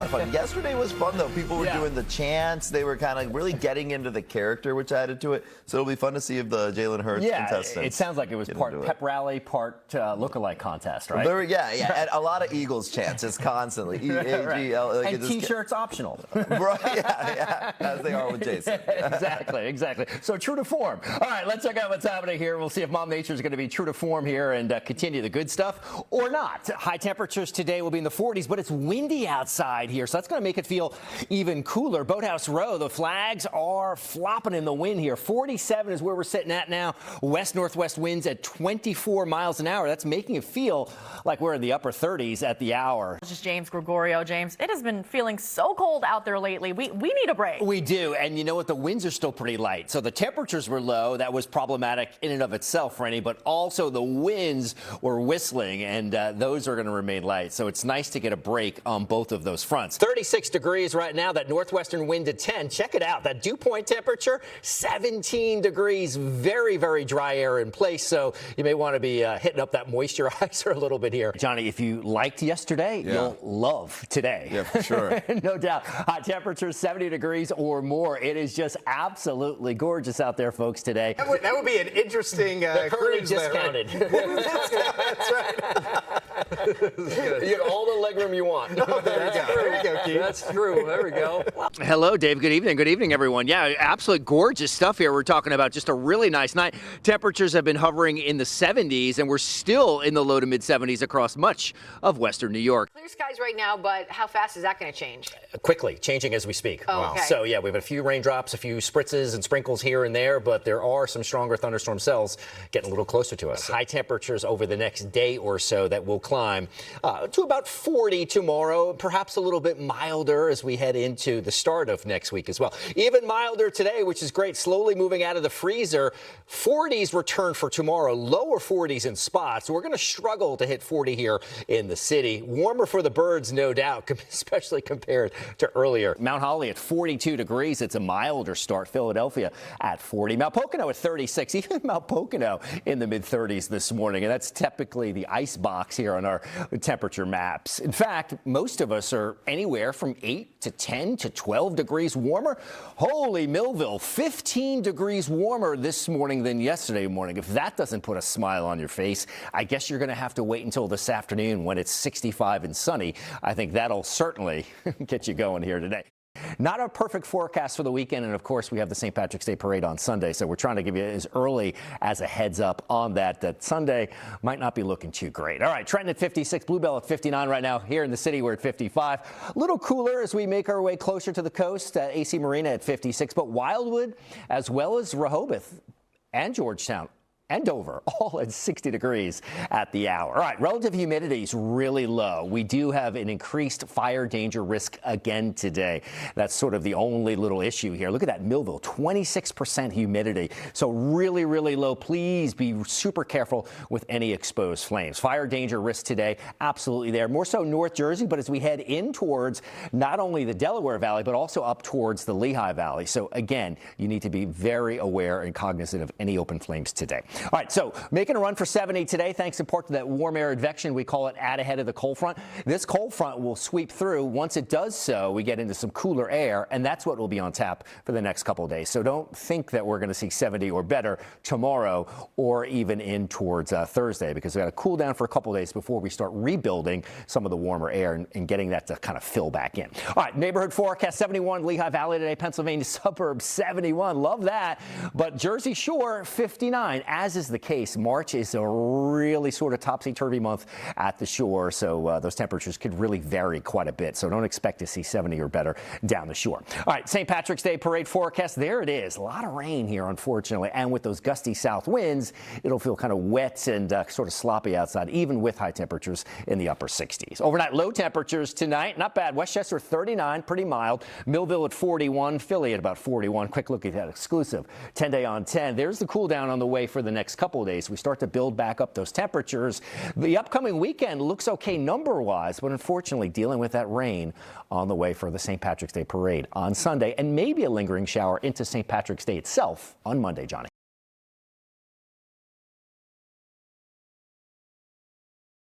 fun. Yesterday was fun, though. People were doing the chants. They were kind of really getting into the character, which added to it. So it'll be fun to see if the Jalen Hurts contestants. It sounds like it was part pep rally, part lookalike contest, right? And a lot of Eagles chants. It's constantly E-A-G-L. And T-shirts optional. Right, as they are with Jason. Exactly. So true to form. All right, let's check out what's happening here. We'll see if Mom Nature is going to be true to form here and continue the good stuff or not. High temperatures today will be in the 40s, but it's windy outside here, so that's going to make it feel even cooler. Boathouse Row, the flags are flopping in the wind here. 47 is where we're sitting at now. West-northwest winds at 24 miles an hour. That's making it feel like we're in the upper 30s at the hour. This is James Gregorio. James, it has been feeling so cold out there lately. We need a break. We do, and you know what? The winds are still pretty light. So the temperatures were low. That was problematic in and of itself, Rennie, but also the winds were whistling, and those are going to remain light. So it's nice to get a break on both of those fronts. 36 degrees right now, that northwestern wind at 10. Check it out. That dew point temperature, 17 degrees. Very, very dry air in place. So you may want to be hitting up that moisturizer a little bit here. Johnny, if you liked yesterday, you'll love today. Yeah, for sure. No doubt. Hot temperatures, 70 degrees or more. It is just absolutely gorgeous out there, folks, today. That would be an interesting cruise discounted. There, right? That's right. You get all the legroom you want. Oh, there you go, Keith. That's true. There we go. Hello, Dave. Good evening. Good evening, everyone. Yeah, absolutely gorgeous stuff here. We're talking about just a really nice night. Temperatures have been hovering in the 70s, and we're still in the low to mid 70s across much of western New York. Clear skies right now, but how fast is that going to change? Quickly, changing as we speak. Oh, okay. So, yeah, we have a few raindrops, a few spritzes and sprinkles here and there, but there are some stronger thunderstorm cells getting a little closer to us. High temperatures over the next day or so that will climb to about 40 tomorrow, perhaps a little bit milder as we head into the start of next week as well. Even milder today, which is great, slowly moving out of the freezer. 40s return for tomorrow, lower 40s in spots. We're going to struggle to hit 40 here in the city. Warmer for the birds, no doubt, especially compared to earlier. Mount Holly at 42 degrees. It's a milder start. Philadelphia at 40. Mount Pocono at 36. Even Mount Pocono in the mid-30s this morning. And that's typically the ice box here on our temperature maps. In fact, most of us are anywhere from 8 to 10 to 12 degrees warmer. Holy Millville, 15 degrees warmer this morning than yesterday morning. If that doesn't put a smile on your face, I guess you're going to have to wait until this afternoon when it's 65 and sunny. I think that'll certainly get you going here today. Not a perfect forecast for the weekend, and of course we have the St. Patrick's Day Parade on Sunday, so we're trying to give you as early as a heads up on that Sunday might not be looking too great. All right, Trenton at 56, Bluebell at 59 right now. Here in the city we're at 55. A little cooler as we make our way closer to the coast. AC Marina at 56, but Wildwood as well as Rehoboth and Georgetown and Dover, all at 60 degrees at the hour. All right, relative humidity is really low. We do have an increased fire danger risk again today. That's sort of the only little issue here. Look at that, Millville, 26% humidity. So really, really low. Please be super careful with any exposed flames. Fire danger risk today, absolutely there. More so North Jersey, but as we head in towards not only the Delaware Valley, but also up towards the Lehigh Valley. So again, you need to be very aware and cognizant of any open flames today. All right, so making a run for 70 today, thanks in part to that warm air advection. We call it add ahead of the cold front. This cold front will sweep through. Once it does so, we get into some cooler air, and that's what will be on tap for the next couple of days. So don't think that we're going to see 70 or better tomorrow or even in towards Thursday, because we got to cool down for a couple of days before we start rebuilding some of the warmer air and getting that to kind of fill back in. All right, neighborhood forecast, 71 Lehigh Valley today, Pennsylvania suburbs 71. Love that. But Jersey Shore 59, as is the case. March is a really sort of topsy-turvy month at the shore, so those temperatures could really vary quite a bit. So don't expect to see 70 or better down the shore. All right, St. Patrick's Day parade forecast. There it is. A lot of rain here, unfortunately, and with those gusty south winds, it'll feel kind of wet and sort of sloppy outside, even with high temperatures in the upper 60s. Overnight low temperatures tonight, not bad. Westchester 39, pretty mild. Millville at 41, Philly at about 41. Quick look at that exclusive 10-day on 10. There's the cool down on the way for the next couple of days. We start to build back up those temperatures. The upcoming weekend looks okay number-wise, but unfortunately dealing with that rain on the way for the St. Patrick's Day parade on Sunday, and maybe a lingering shower into St. Patrick's Day itself on Monday, Johnny.